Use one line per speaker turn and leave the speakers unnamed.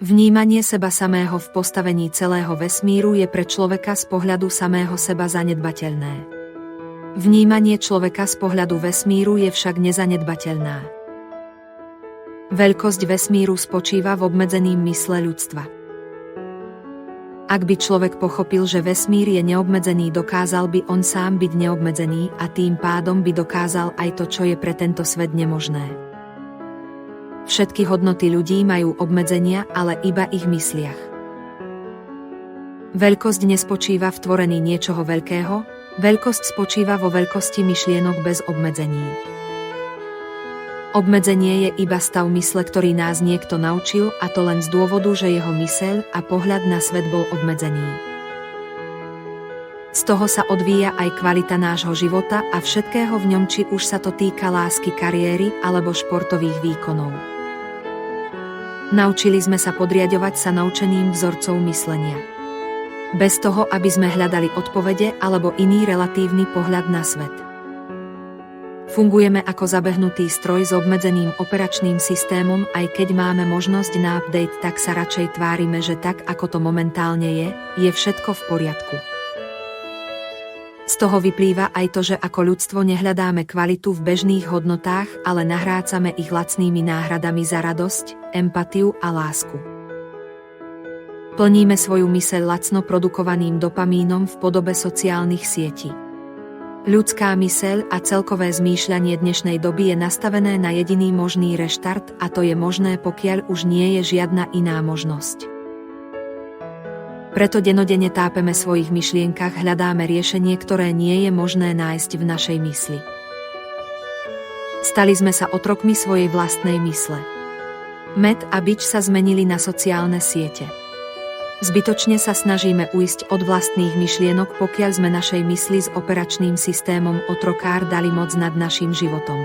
Vnímanie seba samého v postavení celého vesmíru je pre človeka z pohľadu samého seba zanedbateľné. Vnímanie človeka z pohľadu vesmíru je však nezanedbateľná. Veľkosť vesmíru spočíva v obmedzení mysle ľudstva. Ak by človek pochopil, že vesmír je neobmedzený, dokázal by on sám byť neobmedzený a tým pádom by dokázal aj to, čo je pre tento svet nemožné. Všetky hodnoty ľudí majú obmedzenia, ale iba ich mysliach. Veľkosť nespočíva v tvorení niečoho veľkého, veľkosť spočíva vo veľkosti myšlienok bez obmedzení. Obmedzenie je iba stav mysle, ktorý nás niekto naučil, a to len z dôvodu, že jeho myseľ a pohľad na svet bol obmedzený. Z toho sa odvíja aj kvalita nášho života a všetkého v ňom, či už sa to týka lásky, kariéry alebo športových výkonov. Naučili sme sa podriaďovať sa naučeným vzorcov myslenia. Bez toho, aby sme hľadali odpovede alebo iný relatívny pohľad na svet. Fungujeme ako zabehnutý stroj s obmedzeným operačným systémom, aj keď máme možnosť na update, tak sa radšej tvárime, že tak, ako to momentálne je všetko v poriadku. Z toho vyplýva aj to, že ako ľudstvo nehľadáme kvalitu v bežných hodnotách, ale nahrácame ich lacnými náhradami za radosť, empatiu a lásku. Plníme svoju myseľ lacno produkovaným dopamínom v podobe sociálnych sietí. Ľudská myseľ a celkové zmýšľanie dnešnej doby je nastavené na jediný možný reštart, a to je možné, pokiaľ už nie je žiadna iná možnosť. Preto denodenne tápeme v svojich myšlienkach, hľadáme riešenie, ktoré nie je možné nájsť v našej mysli. Stali sme sa otrokmi svojej vlastnej mysle. Med a bič sa zmenili na sociálne siete. Zbytočne sa snažíme uísť od vlastných myšlienok, pokiaľ sme našej mysli s operačným systémom otrokár dali moc nad naším životom.